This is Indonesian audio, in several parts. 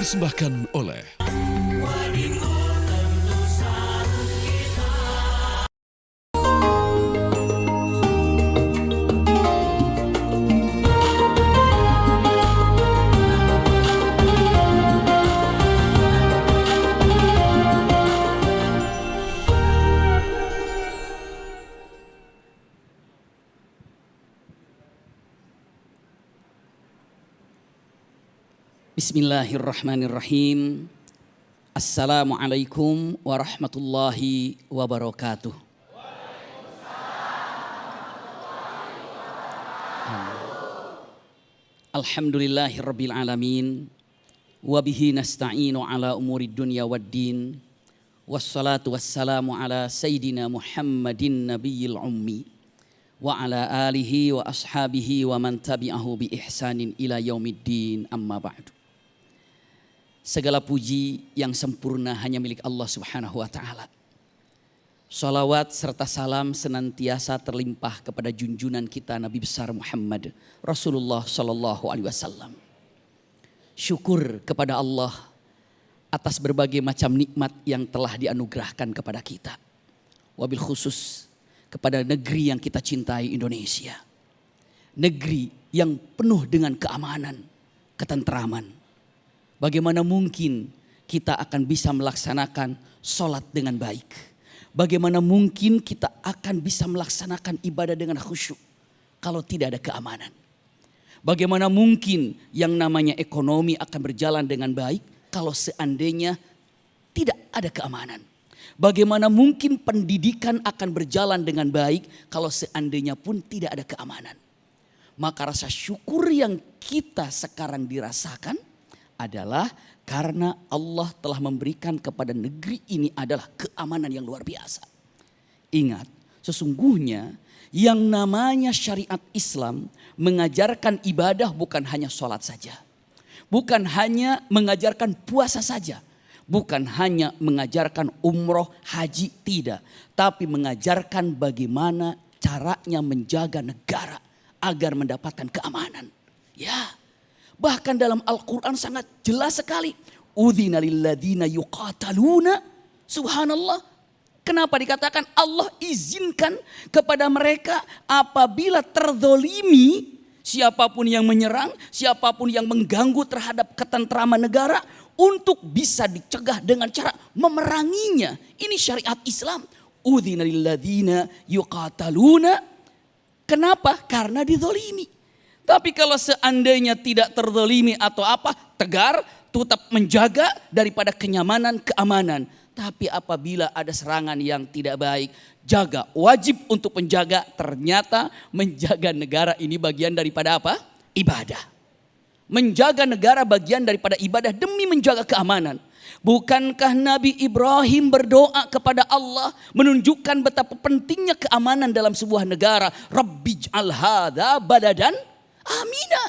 dipersembahkan oleh Bismillahirrahmanirrahim. Assalamualaikum warahmatullahi wabarakatuh. Alhamdulillahirabbil alamin. Wa bihi nasta'inu ala umurid dunya waddin. Wassalatu wassalamu ala sayyidina Muhammadin nabiyil ummi wa ala alihi wa ashabihi wa man tabi'ahu bi ihsanin ila yaumiddin, amma ba'du. Segala puji yang sempurna hanya milik Allah Subhanahu wa ta'ala. Salawat serta salam senantiasa terlimpah kepada junjungan kita Nabi besar Muhammad Rasulullah sallallahu alaihi wasallam. Syukur kepada Allah atas berbagai macam nikmat yang telah dianugerahkan kepada kita. Wabil khusus kepada negeri yang kita cintai, Indonesia. Negeri yang penuh dengan keamanan, ketentraman. Bagaimana mungkin kita akan bisa melaksanakan sholat dengan baik? Bagaimana mungkin kita akan bisa melaksanakan ibadah dengan khusyuk kalau tidak ada keamanan? Bagaimana mungkin yang namanya ekonomi akan berjalan dengan baik kalau seandainya tidak ada keamanan? Bagaimana mungkin pendidikan akan berjalan dengan baik kalau seandainya pun tidak ada keamanan? Maka rasa syukur yang kita sekarang dirasakan adalah karena Allah telah memberikan kepada negeri ini adalah keamanan yang luar biasa. Ingat, sesungguhnya yang namanya syariat Islam mengajarkan ibadah bukan hanya sholat saja. Bukan hanya mengajarkan puasa saja. Bukan hanya mengajarkan umroh, haji, tidak. Tapi mengajarkan bagaimana caranya menjaga negara agar mendapatkan keamanan. Ya. Bahkan dalam Al-Quran sangat jelas sekali. Udzina lilladzina yuqataluna. Subhanallah. Kenapa dikatakan Allah izinkan kepada mereka apabila terzolimi. Siapapun yang menyerang, siapapun yang mengganggu terhadap ketentraman negara. Untuk bisa dicegah dengan cara memeranginya. Ini syariat Islam. Udzina lilladzina yuqataluna. Kenapa? Karena dizolimi. Tapi kalau seandainya tidak terzalimi atau apa, tegar, tetap menjaga daripada kenyamanan, keamanan. Tapi apabila ada serangan yang tidak baik, jaga, wajib untuk menjaga. Ternyata menjaga negara ini bagian daripada apa? Ibadah. Menjaga negara bagian daripada ibadah demi menjaga keamanan. Bukankah Nabi Ibrahim berdoa kepada Allah menunjukkan betapa pentingnya keamanan dalam sebuah negara? Rabbij'al hadza baladan amina.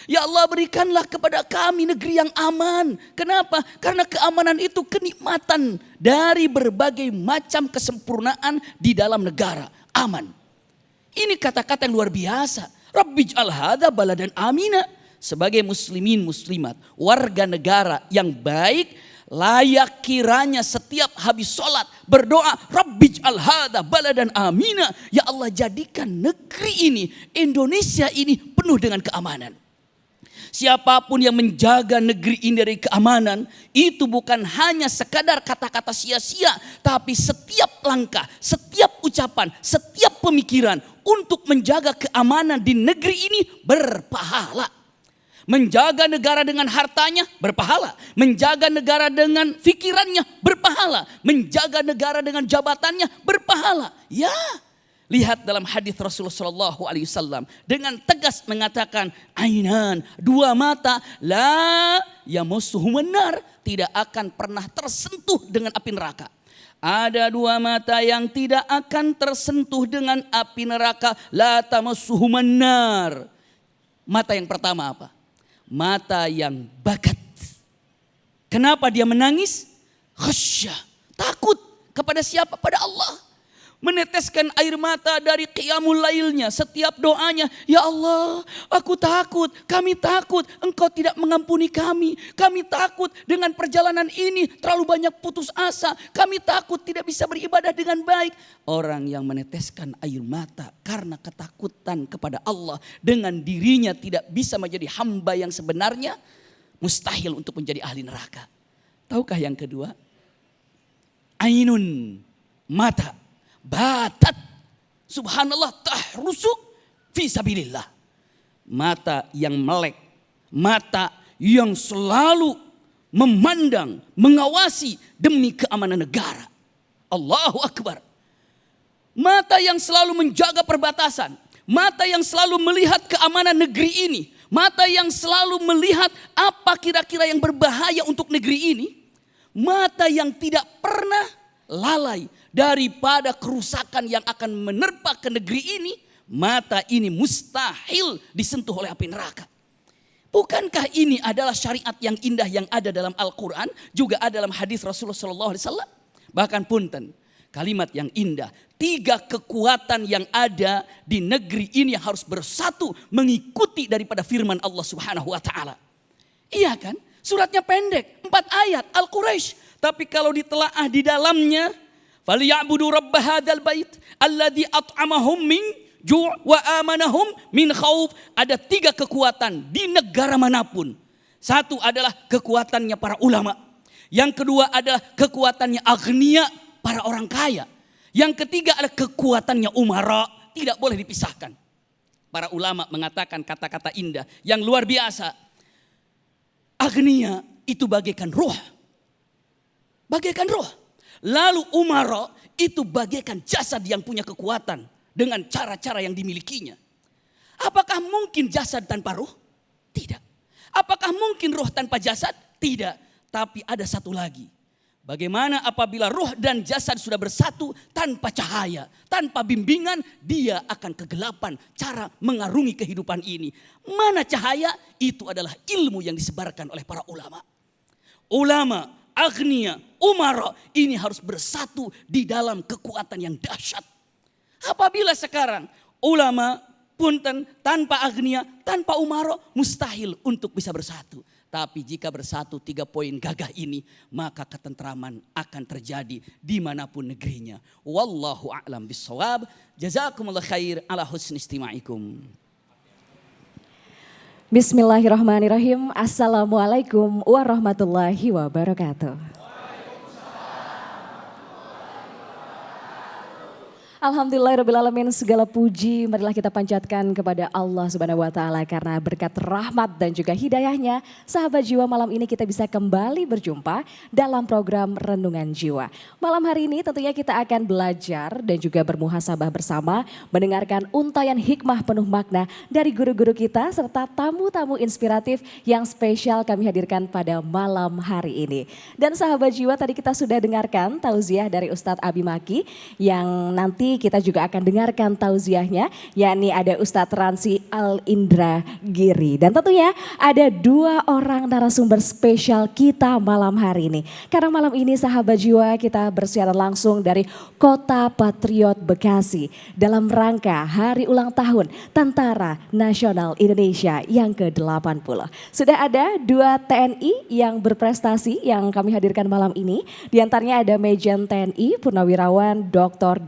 Ya Allah, berikanlah kepada kami negeri yang aman. Kenapa? Karena keamanan itu kenikmatan dari berbagai macam kesempurnaan di dalam negara. Aman. Ini kata-kata yang luar biasa. Rabbij'al hadza baladan amina. Sebagai muslimin muslimat, warga negara yang baik, layak kiranya setiap habis sholat berdoa, Rabbij'al hadza baladan amina. Ya Allah, jadikan negeri ini, Indonesia ini penuh dengan keamanan. Siapapun yang menjaga negeri ini dari keamanan, itu bukan hanya sekadar kata-kata sia-sia, tapi setiap langkah, setiap ucapan, setiap pemikiran untuk menjaga keamanan di negeri ini berpahala. Menjaga negara dengan hartanya berpahala. Menjaga negara dengan fikirannya berpahala. Menjaga negara dengan jabatannya berpahala. Ya, lihat dalam hadis Rasulullah SAW dengan tegas mengatakan, ainan, dua mata, la yamassuhumun nar, tidak akan pernah tersentuh dengan api neraka. Ada dua mata yang tidak akan tersentuh dengan api neraka, la tamassuhumun nar. Mata yang pertama apa? Mata yang bakat. Kenapa dia menangis? Khasyah, takut kepada siapa? Pada Allah. meneteskan air mata dari qiyamul lailnya, setiap doanya, ya Allah, aku takut, kami takut Engkau tidak mengampuni kami takut dengan perjalanan ini terlalu banyak putus asa, kami takut tidak bisa beribadah dengan baik. Orang yang meneteskan air mata karena ketakutan kepada Allah, dengan dirinya tidak bisa menjadi hamba yang sebenarnya, mustahil untuk menjadi ahli neraka. Tahukah yang kedua? Ainun, mata, batat, subhanallah, tahrusu fi sabilillah. Mata yang melek, mata yang selalu memandang, mengawasi demi keamanan negara. Allahu Akbar. Mata yang selalu menjaga perbatasan, mata yang selalu melihat keamanan negeri ini, mata yang selalu melihat apa kira-kira yang berbahaya untuk negeri ini, mata yang tidak pernah lalai daripada kerusakan yang akan menerpa ke negeri ini. Mata ini mustahil disentuh oleh api neraka. Bukankah ini adalah syariat yang indah yang ada dalam Al-Quran, juga ada dalam hadis Rasulullah SAW? Bahkan punten, kalimat yang indah, 3 kekuatan yang ada di negeri ini yang harus bersatu mengikuti daripada firman Allah Subhanahu wa taala. Iya kan? Suratnya pendek, 4 ayat Al-Quraisy. Tapi kalau ditelaah di dalamnya, falyabudu rabb hadzal bait alladzi at'amahum min ju' wa amanahum min khauf. Ada 3 kekuatan di negara manapun. Satu adalah kekuatannya para ulama. Yang kedua adalah kekuatannya agniya, para orang kaya. Yang ketiga adalah kekuatannya umara, tidak boleh dipisahkan. Para ulama mengatakan kata-kata indah yang luar biasa. Agniya itu bagaikan roh. Bagaikan roh. Lalu umara itu bagaikan jasad yang punya kekuatan dengan cara-cara yang dimilikinya. Apakah mungkin jasad tanpa roh? Tidak. Apakah mungkin roh tanpa jasad? Tidak. Tapi ada satu lagi. Bagaimana apabila roh dan jasad sudah bersatu tanpa cahaya, tanpa bimbingan, dia akan kegelapan cara mengarungi kehidupan ini. Mana cahaya? Itu adalah ilmu yang disebarkan oleh para ulama. Ulama, agniya, umara ini harus bersatu di dalam kekuatan yang dahsyat. Apabila sekarang ulama punten tanpa agniya, tanpa umara mustahil untuk bisa bersatu. Tapi jika bersatu 3 poin gagah ini, maka ketentraman akan terjadi dimanapun negerinya. Wallahu a'lam bissawab. Jazakumullah khair ala husni istima'ikum. Bismillahirrahmanirrahim. Assalamualaikum warahmatullahi wabarakatuh. Alhamdulillahirrabbilalamin, segala puji marilah kita panjatkan kepada Allah Subhanahu wa taala karena berkat rahmat dan juga hidayahnya, sahabat jiwa, malam ini kita bisa kembali berjumpa dalam program Renungan Jiwa. Malam hari ini tentunya kita akan belajar dan juga bermuhasabah bersama, mendengarkan untayan hikmah penuh makna dari guru-guru kita serta tamu-tamu inspiratif yang spesial kami hadirkan pada malam hari ini. Dan sahabat jiwa, tadi kita sudah dengarkan tauziah dari Ustadz Abi Maki yang nanti kita juga akan dengarkan tauziahnya, yakni ada Ustadz Ransi Al-Indra Giri. Dan tentunya ada 2 orang narasumber spesial kita malam hari ini. Karena malam ini sahabat jiwa kita bersiaran langsung dari Kota Patriot Bekasi dalam rangka hari ulang tahun Tentara Nasional Indonesia yang ke-80. Sudah ada 2 TNI yang berprestasi yang kami hadirkan malam ini. Di antaranya ada Majen TNI Purnawirawan Dr.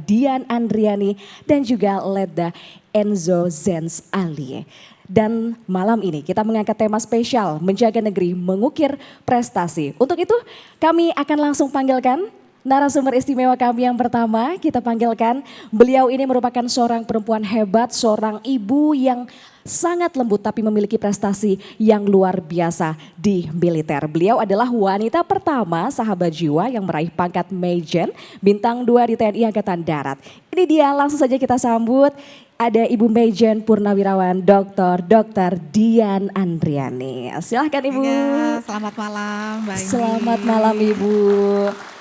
Dian Andriani dan juga Letda Enzo Zenz Ali. Dan malam ini kita mengangkat tema spesial menjaga negeri mengukir prestasi. Untuk itu kami akan langsung panggilkan narasumber istimewa kami yang pertama. Kita panggilkan, beliau ini merupakan seorang perempuan hebat, seorang ibu yang sangat lembut tapi memiliki prestasi yang luar biasa di militer. Beliau adalah wanita pertama sahabat jiwa yang meraih pangkat Majen bintang 2 di TNI Angkatan Darat. Ini dia, langsung saja kita sambut. Ada Ibu Majen Purnawirawan Dr. Dian Andriani. Silahkan Ibu. Ya, selamat malam Mbak Indi. Selamat malam Ibu.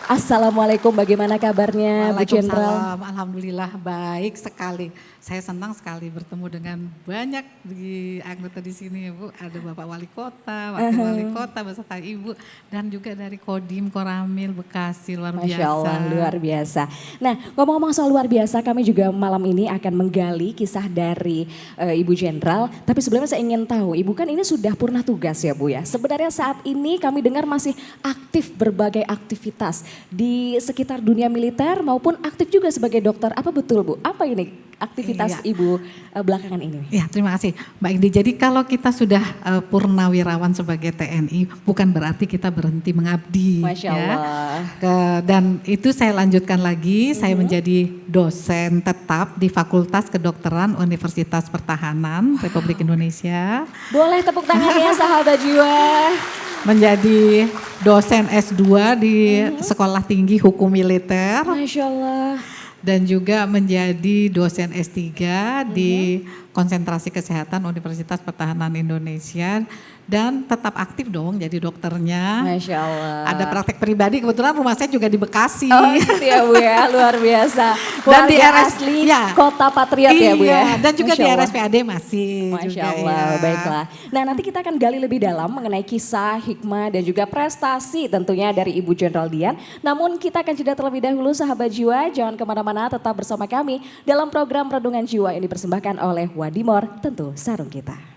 Assalamualaikum, bagaimana kabarnya Bu Jenderal? Waalaikumsalam, alhamdulillah baik sekali. Saya senang sekali bertemu dengan banyak di anggota di sini ya Bu. Ada Bapak Wali Kota, Wakil Wali Kota beserta Ibu dan juga dari Kodim Koramil Bekasi, luar biasa. Masya Allah, luar biasa. Nah, ngomong-ngomong soal luar biasa, kami juga malam ini akan menggali kisah dari Ibu Jenderal. Tapi sebelumnya saya ingin tahu, Ibu kan ini sudah purna tugas ya Bu ya. Sebenarnya saat ini kami dengar masih aktif berbagai aktivitas di sekitar dunia militer maupun aktif juga sebagai dokter. Apa betul Bu? Apa ini aktivitas Ibu belakangan ini? Ya, terima kasih Mbak Indi. Jadi kalau kita sudah purnawirawan sebagai TNI bukan berarti kita berhenti mengabdi. Masya Allah. Dan itu saya lanjutkan lagi, saya menjadi dosen tetap di Fakultas Kedokteran Universitas Pertahanan Republik Indonesia. Boleh tepuk tangannya sahabat jiwa. Menjadi dosen S2 di Sekolah Tinggi Hukum Militer. Masya Allah. Dan juga menjadi dosen S3 di Konsentrasi Kesehatan Universitas Pertahanan Indonesia. Dan tetap aktif dong jadi dokternya. Masya Allah. Ada praktek pribadi, kebetulan rumah saya juga di Bekasi. Oh gitu ya Bu ya, luar biasa. Dan di Warga RS, asli ya. Kota Patriot ya Bu ya. Dan juga Masya di Allah. RSPAD masih. Masya juga, Allah, ya. baiklah. Nah nanti kita akan gali lebih dalam mengenai kisah, hikmah dan juga prestasi tentunya dari Ibu Jenderal Dian. Namun kita akan jeda terlebih dahulu sahabat jiwa, jangan kemana-mana, tetap bersama kami dalam program Redungan Jiwa yang dipersembahkan oleh Wadimor, tentu sarung kita.